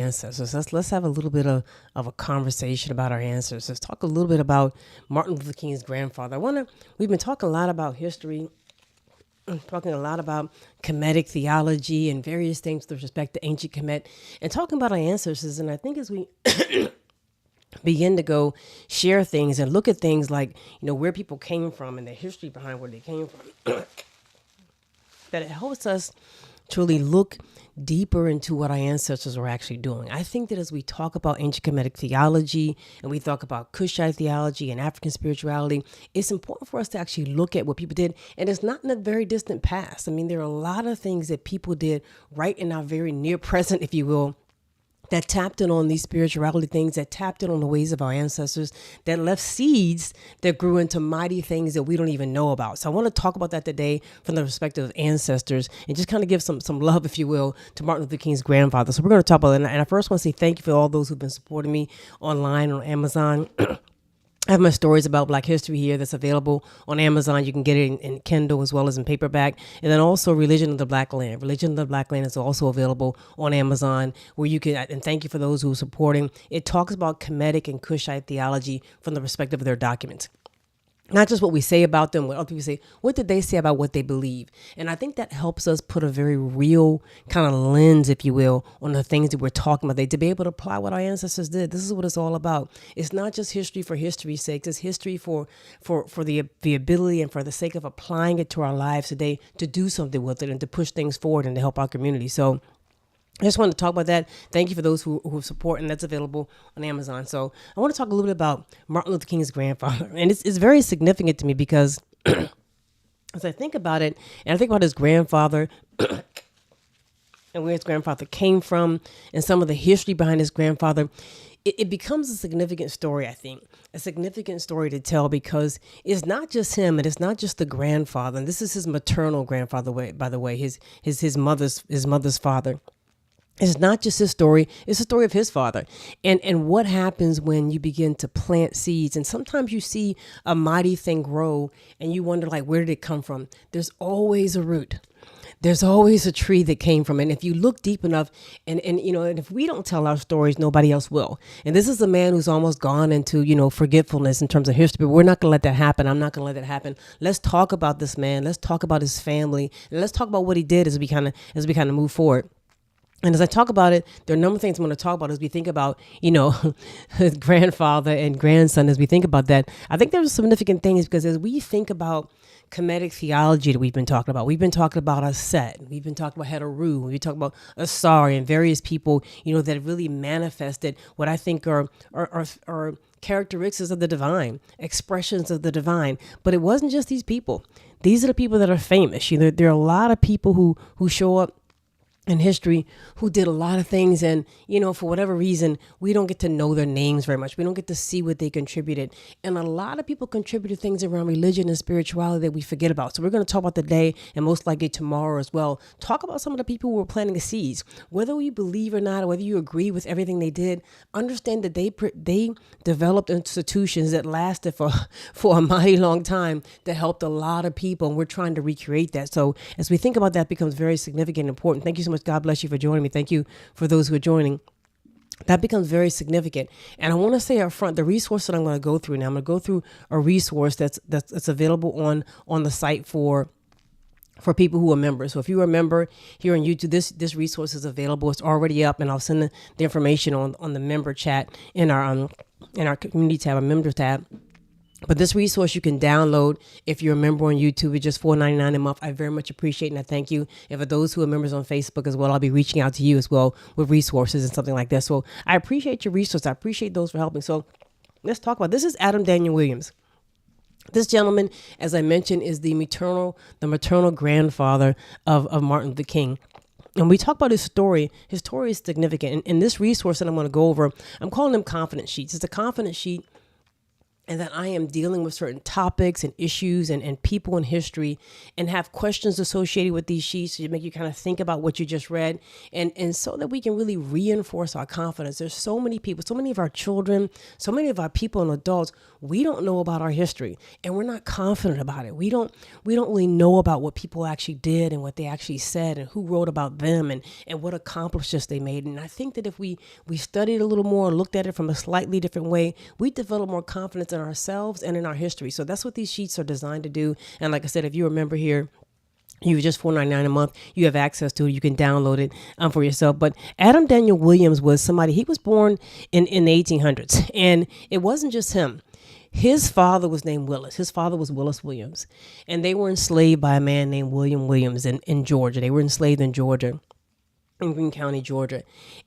Ancestors. Let's have a little bit of a conversation about our ancestors. Let's talk a little bit about Martin Luther King's grandfather. We've been talking a lot about history, talking a lot about Kemetic theology and various things with respect to ancient Kemet, and talking about our ancestors. And I think as we begin to go share things and look at things like, where people came from and the history behind where they came from, that it helps us to really look deeper into what our ancestors were actually doing. I think that as we talk about ancient Kemetic theology and we talk about Kushite theology and African spirituality, it's important for us to actually look at what people did. And it's not in the very distant past. I mean, there are a lot of things that people did right in our very near present, if you will, that tapped in on these spirituality things, that tapped in on the ways of our ancestors, that left seeds that grew into mighty things that we don't even know about. So I want to talk about that today from the perspective of ancestors and just kind of give some love, if you will, to Martin Luther King's grandfather. So we're going to talk about it. And I first want to say thank you for all those who've been supporting me online on Amazon. I have my stories about Black history here that's available on Amazon. You can get it in Kindle as well as in paperback. And then also Religion of the Black Land. Religion of the Black Land is also available on Amazon, where you can, and thank you for those who are supporting. It talks about Kemetic and Kushite theology from the perspective of their documents. Not just what we say about them, what other people say, what did they say about what they believe? And I think that helps us put a very real kind of lens, if you will, on the things that we're talking about. To be able to apply what our ancestors did. This is what it's all about. It's not just history for history's sake. It's history for the ability and for the sake of applying it to our lives today to do something with it and to push things forward and to help our community. So I just wanted to talk about that. Thank you for those who support, and that's available on Amazon. So I want to talk a little bit about Martin Luther King's grandfather. And it's very significant to me because as I think about it, and I think about his grandfather and where his grandfather came from and some of the history behind his grandfather, it becomes a significant story, I think. A significant story to tell because it's not just him and it's not just the grandfather. And this is his maternal grandfather, by the way, his mother's father. It's not just his story, it's the story of his father. And what happens when you begin to plant seeds. And sometimes you see a mighty thing grow and you wonder, like, where did it come from? There's always a root. There's always a tree that came from it. And if you look deep enough and if we don't tell our stories, nobody else will. And this is a man who's almost gone into, forgetfulness in terms of history, but we're not going to let that happen. I'm not going to let that happen. Let's talk about this man. Let's talk about his family. And let's talk about what he did as we kind of move forward. And as I talk about it, there are a number of things I'm going to talk about as we think about, his grandfather and grandson. As we think about that, I think there's significant things because as we think about Kemetic theology that we've been talking about a Set, we've been talking about Heteru, we've been talking about Asari and various people, that really manifested what I think are characteristics of the divine, expressions of the divine. But it wasn't just these people. These are the people that are famous. There are a lot of people who show up in history who did a lot of things, and for whatever reason we don't get to know their names very much. We don't get to see what they contributed, and a lot of people contributed things around religion and spirituality that we forget about. So we're going to talk about today, and most likely tomorrow as well, talk about some of the people who were planting the seeds. Whether you believe or not, or whether you agree with everything they did, understand that they developed institutions that lasted for a mighty long time that helped a lot of people, and we're trying to recreate that. So as we think about that, becomes very significant and important. Thank you so much. God bless you for joining me. Thank you for those who are joining. That becomes very significant. And I want to say up front, the resource that I'm going to go through now, I'm going to go through a resource that's available on the site for people who are members. So if you are a member here on YouTube, this resource is available. It's already up, and I'll send the information on the member chat in our community tab, our member tab. But this resource you can download if you're a member on YouTube. It's just $4.99 a month. I very much appreciate it, and I thank you. And for those who are members on Facebook as well, I'll be reaching out to you as well with resources and something like that. So I appreciate your resource. I appreciate those for helping. So let's talk about this. Is Adam Daniel Williams. This gentleman, as I mentioned, is the maternal grandfather of Martin Luther King. And we talk about his story is significant. And in this resource that I'm going to go over, I'm calling them confidence sheets. It's a confidence sheet. and that I am dealing with certain topics and issues and people in history, and have questions associated with these sheets to make you kind of think about what you just read, and so that we can really reinforce our confidence. There's so many people, so many of our children, so many of our people and adults, we don't know about our history, and we're not confident about it. We don't really know about what people actually did and what they actually said and who wrote about them and what accomplishments they made. And I think that if we studied a little more, looked at it from a slightly different way, we develop more confidence in ourselves and in our history. So that's what these sheets are designed to do. And like I said, if you remember here, you just $4.99 a month. You have access to it. You can download it for yourself. But Adam Daniel Williams was somebody, he was born in the 1800s. And it wasn't just him. His father was named Willis. His father was Willis Williams. And they were enslaved by a man named William Williams in Georgia. They were enslaved in Georgia, in Greene County, Georgia.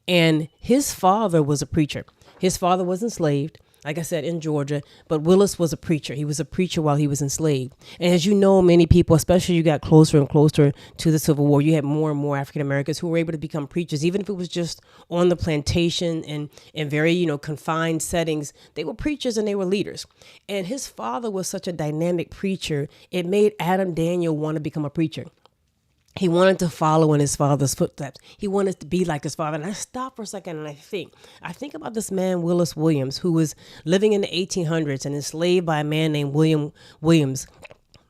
And his father was a preacher. His father was enslaved, like I said, in Georgia, but Willis was a preacher. He was a preacher while he was enslaved. And as you know, many people, especially you got closer and closer to the Civil War, you had more and more African Americans who were able to become preachers, even if it was just on the plantation and in very, confined settings. They were preachers and they were leaders. And his father was such a dynamic preacher, it made Adam Daniel want to become a preacher. He wanted to follow in his father's footsteps. He wanted to be like his father. And I stop for a second and I think about this man, Willis Williams, who was living in the 1800s and enslaved by a man named William Williams,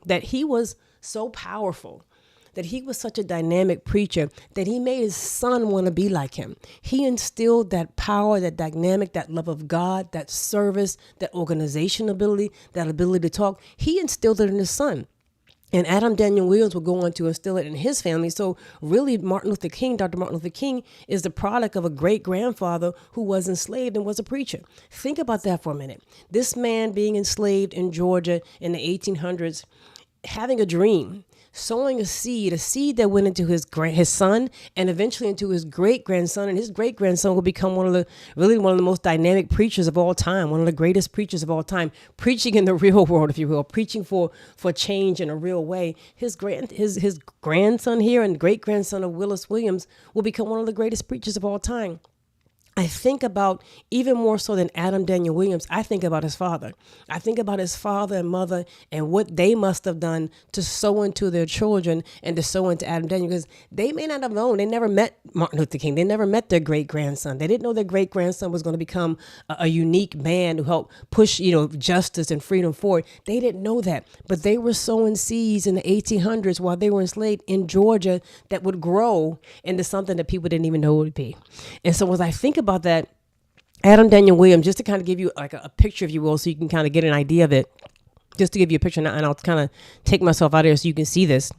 that he was so powerful, that he was such a dynamic preacher, that he made his son want to be like him. He instilled that power, that dynamic, that love of God, that service, that organization ability, that ability to talk. He instilled it in his son. And Adam Daniel Williams will go on to instill it in his family. So really, Dr. Martin Luther King is the product of a great-grandfather who was enslaved and was a preacher. Think about that for a minute. This man being enslaved in Georgia in the 1800s, having a dream, sowing a seed that went into his son and eventually into his great-grandson. And his great-grandson will become one of the most dynamic preachers of all time, one of the greatest preachers of all time, preaching in the real world, if you will, preaching for change in a real way. His grandson here and great-grandson of Willis Williams will become one of the greatest preachers of all time. I think about, even more so than Adam Daniel Williams, I think about his father. I think about his father and mother and what they must have done to sow into their children and to sow into Adam Daniel, because they may not have known. They never met Martin Luther King. They never met their great-grandson. They didn't know their great-grandson was going to become a unique man who helped push, justice and freedom forward. They didn't know that. But they were sowing seeds in the 1800s while they were enslaved in Georgia that would grow into something that people didn't even know it would be. And so as I think about that, Adam Daniel Williams, just to kind of give you like a picture, if you will, so you can kind of get an idea of it, just to give you a picture now, and I'll kind of take myself out of here so you can see this.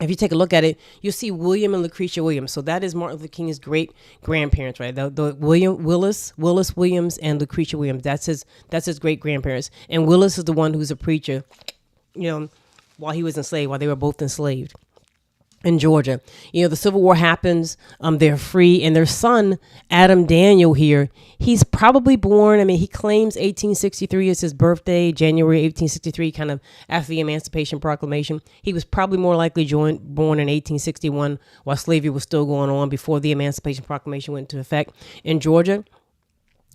If you take a look at it, you'll see William and Lucretia Williams. So that is Martin Luther King's great grandparents, right? The Willis Williams and Lucretia Williams. That's his great grandparents. And Willis is the one who's a preacher, while he was enslaved, while they were both enslaved in Georgia. The Civil War happens, they're free, and their son, Adam Daniel here, he's probably born, he claims 1863 is his birthday, January 1863, kind of after the Emancipation Proclamation. He was probably more likely born in 1861 while slavery was still going on before the Emancipation Proclamation went into effect in Georgia.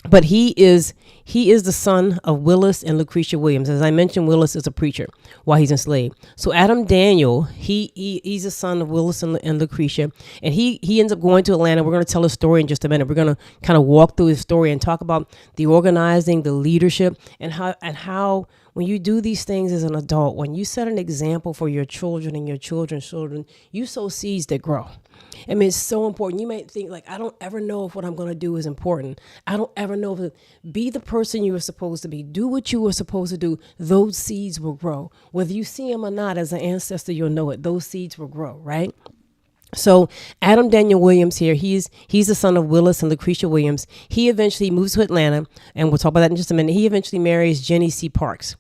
But he is the son of Willis and Lucretia Williams. As I mentioned, Willis is a preacher while he's enslaved. So Adam Daniel, he's a son of Willis and Lucretia, and he ends up going to Atlanta. We're going to tell his story in just a minute. We're going to kind of walk through his story and talk about the organizing, the leadership, and how when you do these things as an adult, when you set an example for your children and your children's children, you sow seeds that grow. It's so important. You might think, I don't ever know if what I'm going to do is important. I don't ever know if be the person you were supposed to be. Do what you were supposed to do. Those seeds will grow. Whether you see them or not, as an ancestor, you'll know it. Those seeds will grow, right? So Adam Daniel Williams here, he's the son of Willis and Lucretia Williams. He eventually moves to Atlanta, and we'll talk about that in just a minute. He eventually marries Jenny C. Parks.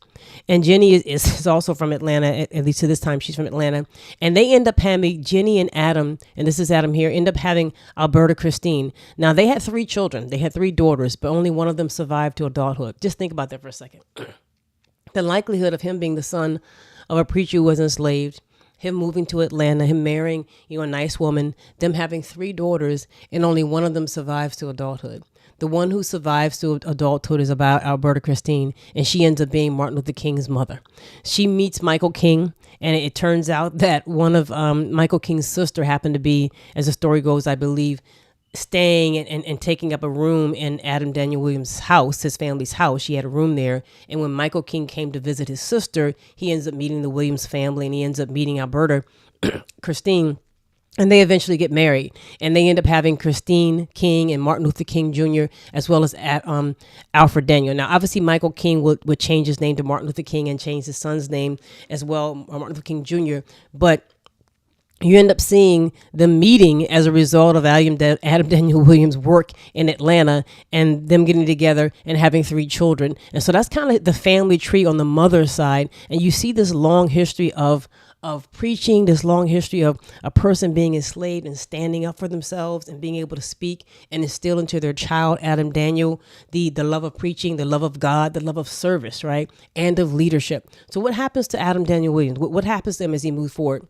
And Jenny is also from Atlanta, at least to this time, she's from Atlanta. And they end up having, Jenny and Adam, and this is Adam here, end up having Alberta Christine. Now, they had 3 children. They had 3 daughters, but only one of them survived to adulthood. Just think about that for a second. The likelihood of him being the son of a preacher who was enslaved, him moving to Atlanta, him marrying, a nice woman, them having 3 daughters, and only one of them survives to adulthood. The one who survives to adulthood is about Alberta Christine, and she ends up being Martin Luther King's mother. She meets Michael King, and it turns out that one of Michael King's sister happened to be, as the story goes, I believe, staying and taking up a room in Adam Daniel Williams' house, his family's house. She had a room there. And when Michael King came to visit his sister, he ends up meeting the Williams family, and he ends up meeting Alberta Christine. And they eventually get married, and they end up having Christine King and Martin Luther King Jr., as well as Alfred Daniel. Now, obviously, Michael King would change his name to Martin Luther King and change his son's name as well, Martin Luther King Jr. But you end up seeing them meeting as a result of Adam Daniel Williams' work in Atlanta and them getting together and having 3 children. And so that's kind of the family tree on the mother's side. And you see this long history of preaching, this long history of a person being enslaved and standing up for themselves and being able to speak and instill into their child, Adam Daniel, the love of preaching, the love of God, the love of service, right? And of leadership. So what happens to Adam Daniel Williams? What happens to him as he moves forward?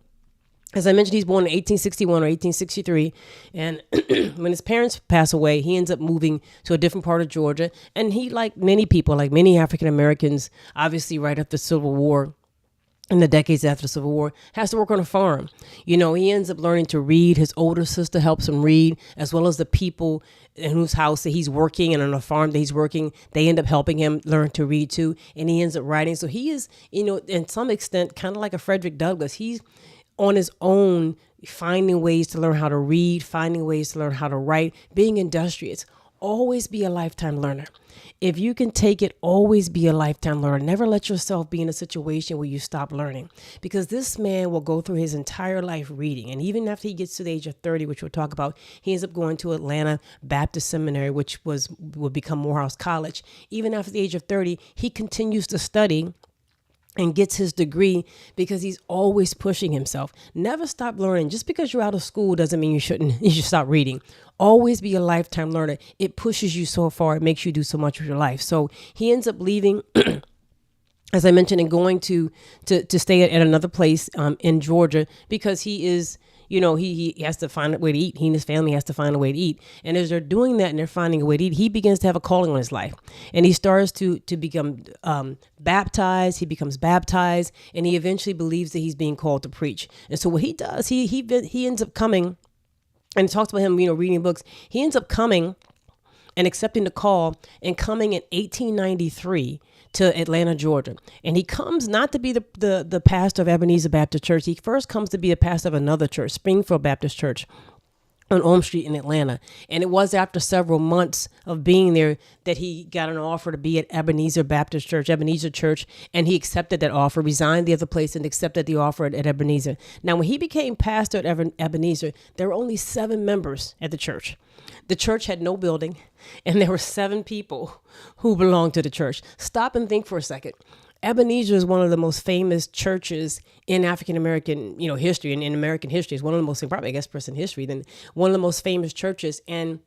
As I mentioned, he's born in 1861 or 1863, and when his parents pass away, he ends up moving to a different part of Georgia, and he, like many people, like many African Americans, obviously right after the Civil War, in the decades after the Civil War, has to work on a farm. You know, he ends up learning to read. His older sister helps him read, as well as the people in whose house that he's working and on a farm that he's working, they end up helping him learn to read too, and he ends up writing. So he is, you know, in some extent, kind of like a Frederick Douglass. He's on his own, finding ways to learn how to read, finding ways to learn how to write, being industrious. Always be a lifetime learner. If you can take it, always be a lifetime learner. Never let yourself be in a situation where you stop learning, because this man will go through his entire life reading. And even after he gets to the age of 30, which we'll talk about, he ends up going to Atlanta Baptist Seminary, which would become Morehouse College. Even after the age of 30, he continues to study and gets his degree because he's always pushing himself. Never stop learning. Just because you're out of school doesn't mean you should stop reading. Always be a lifetime learner. It pushes you so far. It makes you do so much with your life. So he ends up leaving, as I mentioned, and going to stay at another place in Georgia, because he is, you know, he has to find a way to eat. He and his family has to find a way to eat. And as they're doing that and they're finding a way to eat, he begins to have a calling on his life. And he starts to become baptized. He becomes baptized, and he eventually believes that he's being called to preach. And so what he does, he ends up coming, and it talks about him, you know, reading books. He ends up coming and accepting the call and coming in 1893 to Atlanta, Georgia. And he comes not to be the pastor of Ebenezer Baptist Church. He first comes to be a pastor of another church, Springfield Baptist Church, on Elm Street in Atlanta. And it was after several months of being there that he got an offer to be at Ebenezer Baptist Church, Ebenezer Church, and he accepted that offer, resigned the other place, and accepted the offer at Ebenezer. Now, when he became pastor at Ebenezer, there were only 7 members at the church. The church had no building, and there were 7 people who belonged to the church. Stop and think for a second. Ebenezer is one of the most famous churches in African American, you know, history, and in American history. It's one of the most, probably I guess, person history, then one of the most famous churches. And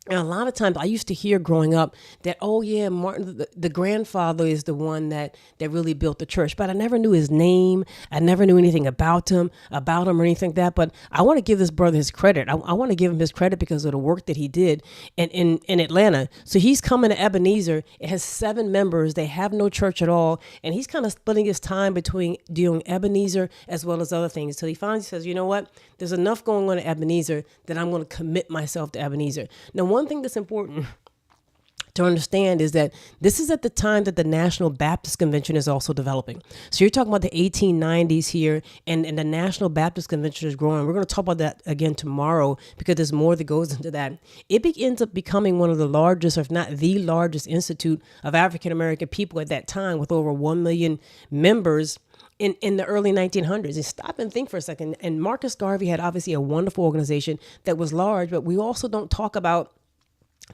a lot of times I used to hear growing up that, oh yeah, Martin, the grandfather is the one that really built the church. But I never knew his name. I never knew anything about him or anything like that. But I want to give this brother his credit. I want to give him his credit because of the work that he did in Atlanta. So he's coming to Ebenezer. It has 7 members. They have no church at all. And he's kind of splitting his time between doing Ebenezer as well as other things. So he finally says, you know what? There's enough going on at Ebenezer that I'm going to commit myself to Ebenezer. Now, one thing that's important to understand is that this is at the time that the National Baptist Convention is also developing. So you're talking about the 1890s here, and the National Baptist Convention is growing. We're going to talk about that again tomorrow because there's more that goes into that. It ends up becoming one of the largest, if not the largest, institute of African American people at that time, with over 1 million members in the early 1900s. And stop and think for a second. And Marcus Garvey had obviously a wonderful organization that was large, but we also don't talk about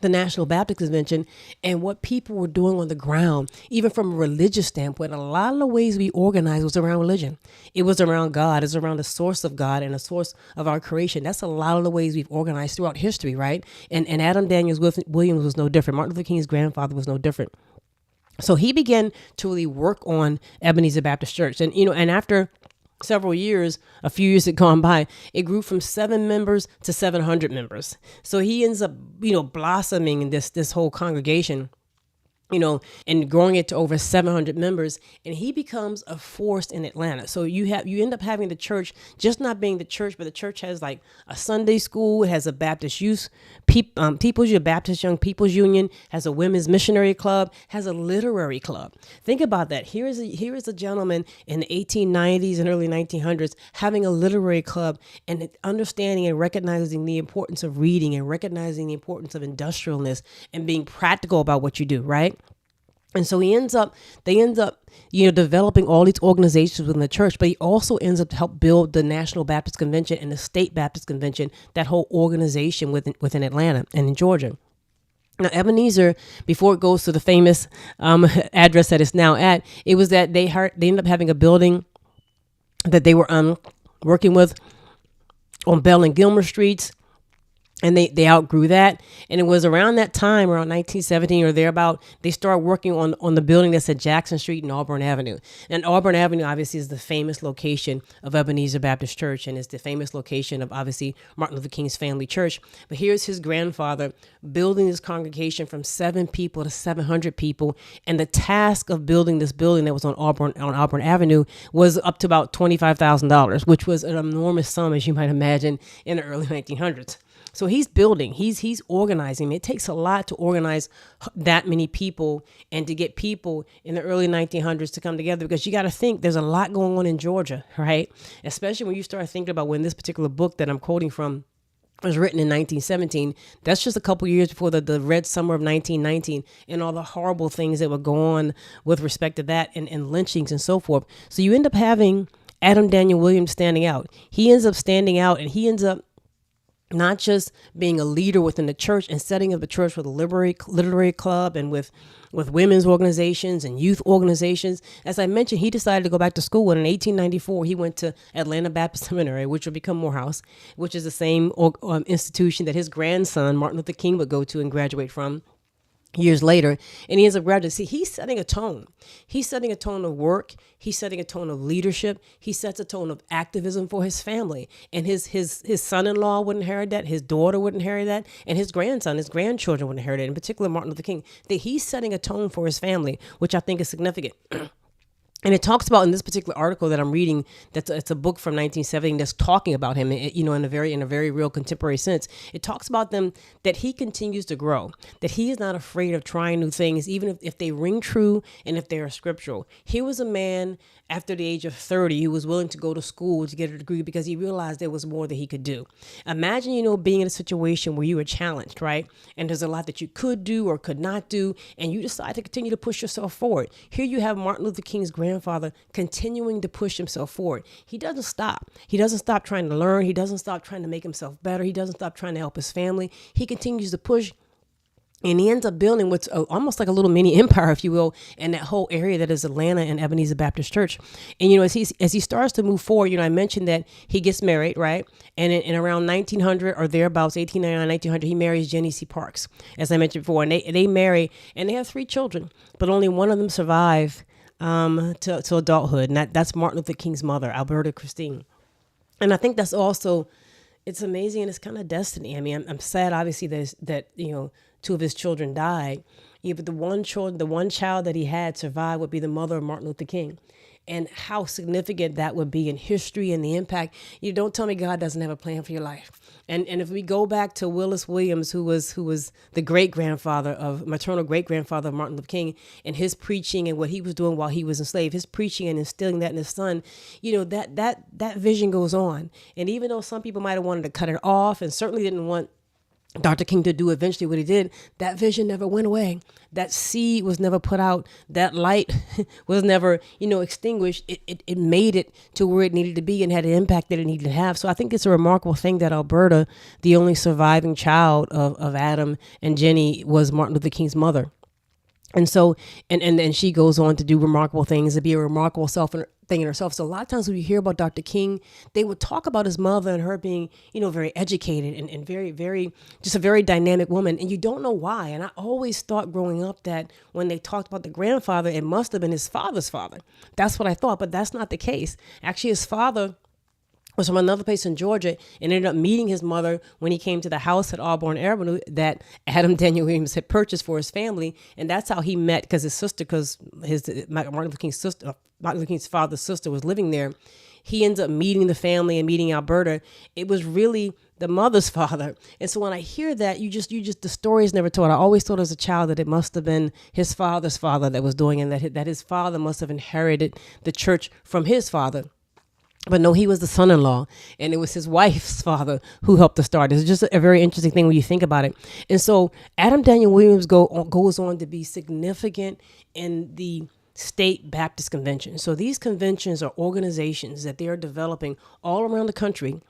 the National Baptist Convention and what people were doing on the ground, even from a religious standpoint. A lot of the ways we organized was around religion. It was around God. It was around the source of God and the source of our creation. That's a lot of the ways we've organized throughout history, right? And Adam Daniel Williams was no different. Martin Luther King's grandfather was no different. So he began to really work on Ebenezer Baptist Church. And, you know, and after several years, a few years had gone by, it grew from 7 members to 700 members. So he ends up, blossoming in this whole congregation, and growing it to over 700 members, and he becomes a force in Atlanta. So you end up having the church just not being the church, but the church has like a Sunday school, it has a Baptist youth, Baptist Young People's Union, has a women's missionary club, has a literary club. Think about that. Here is a gentleman in the 1890s and early 1900s having a literary club and understanding and recognizing the importance of reading and recognizing the importance of industrialness and being practical about what you do, right? And so they end up, developing all these organizations within the church, but he also ends up to help build the National Baptist Convention and the State Baptist Convention, that whole organization within Atlanta and in Georgia. Now, Ebenezer, before it goes to the famous address that it's now at, it was that they ended up having a building that they were working with on Bell and Gilmer Streets. And they outgrew that. And it was around that time, around 1917 or thereabout, they started working on the building that's at Jackson Street and Auburn Avenue. And Auburn Avenue, obviously, is the famous location of Ebenezer Baptist Church, and it's the famous location of, obviously, Martin Luther King's family church. But here's his grandfather building this congregation from 7 people to 700 people. And the task of building this building that was on Auburn Avenue was up to about $25,000, which was an enormous sum, as you might imagine, in the early 1900s. So he's building, he's organizing. It takes a lot to organize that many people and to get people in the early 1900s to come together, because you got to think there's a lot going on in Georgia, right? Especially when you start thinking about when this particular book that I'm quoting from was written in 1917. That's just a couple years before the Red Summer of 1919 and all the horrible things that would go on with respect to that and lynchings and so forth. So you end up having Adam Daniel Williams standing out. He ends up standing out, and he ends up not just being a leader within the church and setting up a church with a literary club and with women's organizations and youth organizations. As I mentioned, he decided to go back to school. And in 1894, he went to Atlanta Baptist Seminary, which would become Morehouse, which is the same institution that his grandson, Martin Luther King, would go to and graduate from years later. And he ends up graduating. See, he's setting a tone. He's setting a tone of work. He's setting a tone of leadership. He sets a tone of activism for his family. And his son-in-law would inherit that. His daughter would inherit that. And his grandchildren would inherit it. In particular, Martin Luther King. That he's setting a tone for his family, which I think is significant. And it talks about in this particular article that I'm reading, it's a book from 1970 that's talking about him, in a very real contemporary sense. It talks about them that he continues to grow, that he is not afraid of trying new things, even if they ring true and if they are scriptural. Here was a man after the age of 30 who was willing to go to school to get a degree because he realized there was more that he could do. Imagine, being in a situation where you were challenged, right? And there's a lot that you could do or could not do, and you decide to continue to push yourself forward. Here you have Martin Luther King's grandfather continuing to push himself forward. He doesn't stop. He doesn't stop trying to learn. He doesn't stop trying to make himself better. He doesn't stop trying to help his family. He continues to push. And he ends up building what's almost like a little mini empire, if you will, in that whole area that is Atlanta and Ebenezer Baptist Church. And, as he starts to move forward, I mentioned that he gets married, right? And in around 1900 or thereabouts, 1899, 1900, he marries Jenny C. Parks, as I mentioned before. And they marry, and they have 3 children, but only one of them survive to adulthood. And that's Martin Luther King's mother, Alberta Christine. And I think that's also, it's amazing, and it's kind of destiny. I mean, I'm sad, obviously, that 2 of his children died. Yeah, but the one child that he had survived would be the mother of Martin Luther King. And how significant that would be in history and the impact. You don't tell me God doesn't have a plan for your life. And if we go back to Willis Williams, who was the maternal great grandfather of Martin Luther King, and his preaching and what he was doing while he was enslaved, his preaching and instilling that in his son, that vision goes on. And even though some people might have wanted to cut it off and certainly didn't want Dr. King to do eventually what he did, that vision never went away. That seed was never put out. That light was never, extinguished. It made it to where it needed to be and had an impact that it needed to have. So I think it's a remarkable thing that Alberta, the only surviving child of Adam and Jenny, was Martin Luther King's mother. And so, and she goes on to do remarkable things, to be a remarkable thing in herself. So a lot of times when you hear about Dr. King, they would talk about his mother and her being, very educated and very, very, just a very dynamic woman. And you don't know why. And I always thought growing up that when they talked about the grandfather, it must have been his father's father. That's what I thought, but that's not the case. Actually, his father was from another place in Georgia and ended up meeting his mother when he came to the house at Auburn Avenue that Adam Daniel Williams had purchased for his family. And that's how he met, because his sister, Martin Luther King's father's sister was living there. He ends up meeting the family and meeting Alberta. It was really the mother's father. And so when I hear that, the story is never told. I always thought as a child that it must have been his father's father that was doing it, and that his father must have inherited the church from his father. But no, he was the son-in-law, and it was his wife's father who helped to start. It's just a very interesting thing when you think about it. And so Adam Daniel Williams goes on to be significant in the state Baptist convention. So these conventions are organizations that they are developing all around the country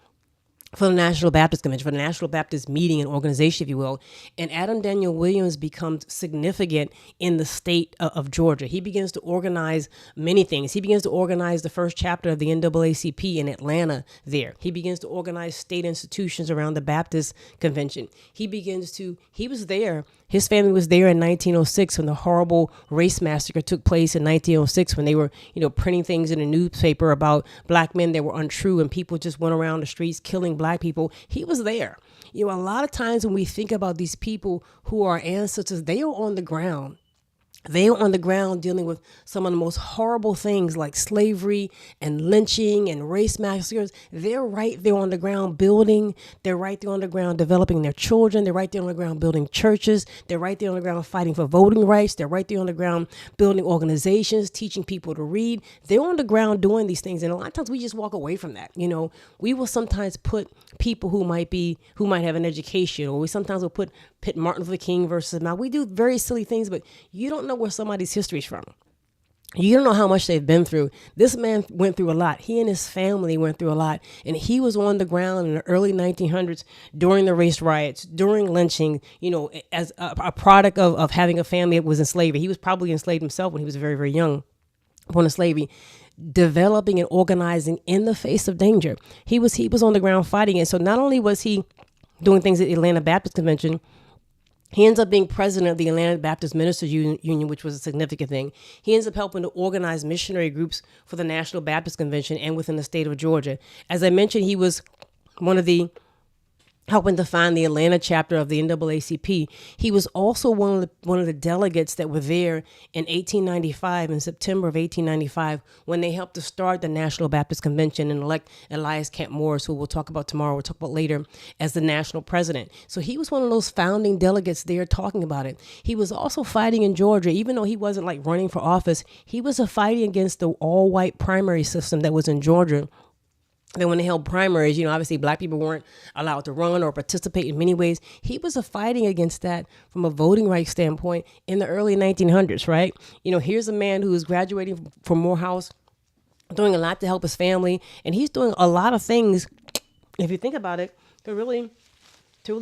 for the National Baptist Convention, for the National Baptist meeting and organization, if you will. And Adam Daniel Williams becomes significant in the state of Georgia. He begins to organize many things. He begins to organize the first chapter of the NAACP in Atlanta there. He begins to organize state institutions around the Baptist Convention. He was there. His family was there in 1906 when the horrible race massacre took place in 1906, when they were, printing things in a newspaper about black men that were untrue, and people just went around the streets killing black people. He was there. A lot of times when we think about these people who are ancestors, they are on the ground. They are on the ground dealing with some of the most horrible things like slavery and lynching and race massacres. They're right there on the ground building. They're right there on the ground developing their children. They're right there on the ground building churches. They're right there on the ground fighting for voting rights. They're right there on the ground building organizations, teaching people to read. They're on the ground doing these things. And a lot of times we just walk away from that. We will sometimes put people who might have an education, or we sometimes will pit Martin Luther King versus Malcolm. We do very silly things, but you don't know where somebody's history is from. You don't know how much they've been through. This man went through a lot. He and his family went through a lot. And he was on the ground in the early 1900s during the race riots, during lynching, as a product of having a family that was in slavery. He was probably enslaved himself when he was very, very young, born in slavery, developing and organizing in the face of danger. He was on the ground fighting it. So not only was he doing things at the Atlanta Baptist Convention, he ends up being president of the Atlanta Baptist Ministers Union, which was a significant thing. He ends up helping to organize missionary groups for the National Baptist Convention and within the state of Georgia. As I mentioned, he was helping to find the Atlanta chapter of the NAACP. He was also one of the delegates that were there in 1895, in September of 1895, when they helped to start the National Baptist Convention and elect Elias Camp Morris, who we'll talk about tomorrow, we'll talk about later, as the national president. So he was one of those founding delegates there talking about it. He was also fighting in Georgia, even though he wasn't like running for office. He was fighting against the all-white primary system that was in Georgia. Then when they held primaries, obviously black people weren't allowed to run or participate in many ways. He was fighting against that from a voting rights standpoint in the early 1900s, right? Here's a man who is graduating from Morehouse, doing a lot to help his family. And he's doing a lot of things, if you think about it, to really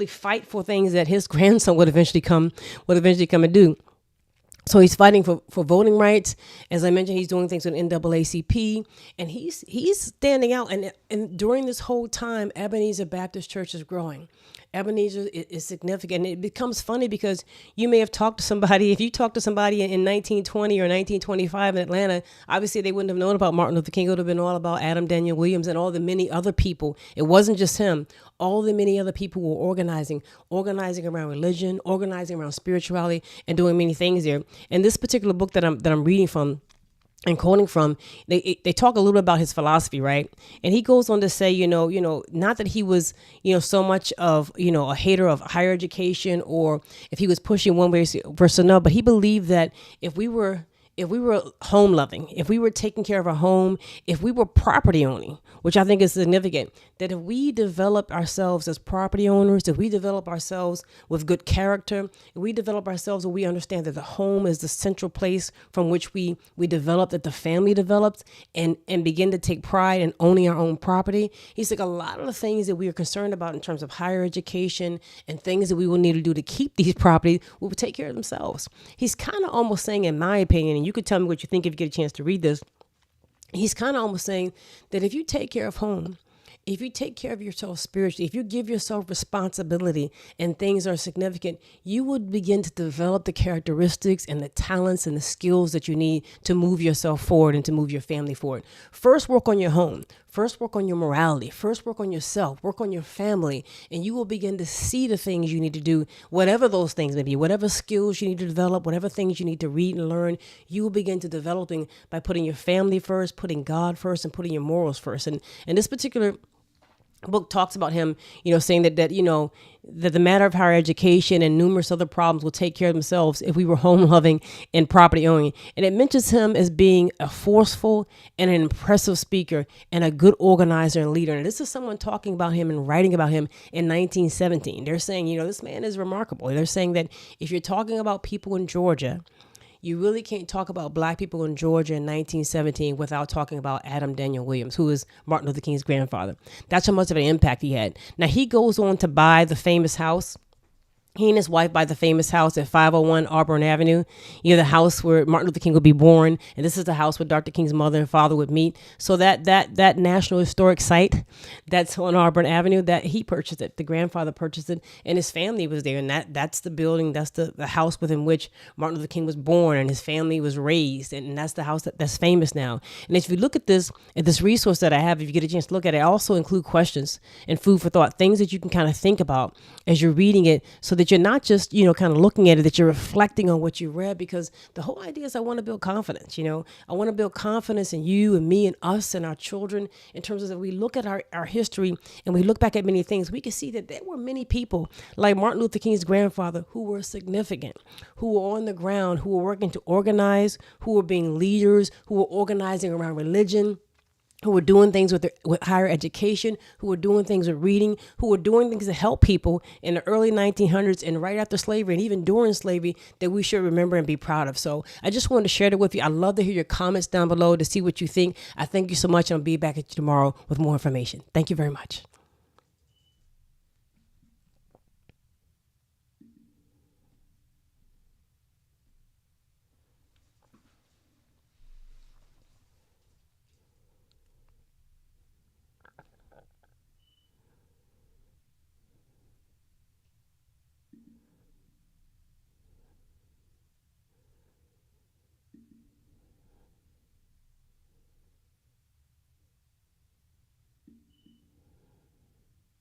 fight for things that his grandson would eventually come and do. So he's fighting for voting rights. As I mentioned, he's doing things with NAACP, and he's standing out. And during this whole time, Ebenezer Baptist Church is growing. Ebenezer is significant. It becomes funny because you may have talked to somebody. If you talked to somebody in 1920 or 1925 in Atlanta, obviously they wouldn't have known about Martin Luther King. It would have been all about Adam Daniel Williams and all the many other people. It wasn't just him. All the many other people were organizing around religion, organizing around spirituality, and doing many things there. And this particular book that I'm reading from and quoting from, they talk a little bit about his philosophy, right? And he goes on to say, not that he was, so much of, a hater of higher education, or if he was pushing one way versus another, but he believed that if we were home loving, if we were taking care of our home, if we were property owning, which I think is significant, that if we develop ourselves as property owners, if we develop ourselves with good character, if we develop ourselves where we understand that the home is the central place from which we develop, that the family develops, and begin to take pride in owning our own property. He's like, a lot of the things that we are concerned about in terms of higher education and things that we will need to do to keep these properties will take care of themselves. He's kind of almost saying, in my opinion, and you could tell me what you think if you get a chance to read this, he's kind of almost saying that if you take care of home, if you take care of yourself spiritually, if you give yourself responsibility and things are significant, you would begin to develop the characteristics and the talents and the skills that you need to move yourself forward and to move your family forward. First, work on your home. First, work on your morality. First, work on yourself. Work on your family. And you will begin to see the things you need to do, whatever those things may be, whatever skills you need to develop, whatever things you need to read and learn, you will begin to developing by putting your family first, putting God first, and putting your morals first. And this particular book talks about him, saying that that the matter of higher education and numerous other problems will take care of themselves if we were home loving and property owning. And it mentions him as being a forceful and an impressive speaker and a good organizer and leader. And this is someone talking about him and writing about him in 1917. They're saying, this man is remarkable. They're saying that if you're talking about people in Georgia, you really can't talk about black people in Georgia in 1917 without talking about Adam Daniel Williams, who is Martin Luther King's grandfather. That's how much of an impact he had. Now, he goes on to buy the famous house. He and his wife buy the famous house at 501 Auburn Avenue, the house where Martin Luther King would be born. And this is the house where Dr. King's mother and father would meet. So that National Historic Site that's on Auburn Avenue, that he purchased it. The grandfather purchased it, and his family was there. And that's the building, that's the house within which Martin Luther King was born and his family was raised. And that's the house that's famous now. And if you look at this resource that I have, if you get a chance to look at it, I also include questions and food for thought, things that you can kind of think about as you're reading it, so that you're not just, kind of looking at it, that you're reflecting on what you read, because the whole idea is I want to build confidence. I want to build confidence in you and me and us and our children, in terms of that we look at our history and we look back at many things. We can see that there were many people like Martin Luther King's grandfather who were significant, who were on the ground, who were working to organize, who were being leaders, who were organizing around religion, who were doing things with higher education, who were doing things with reading, who were doing things to help people in the early 1900s and right after slavery and even during slavery, that we should remember and be proud of. So I just wanted to share that with you. I'd love to hear your comments down below to see what you think. I thank you so much, and I'll be back at you tomorrow with more information. Thank you very much.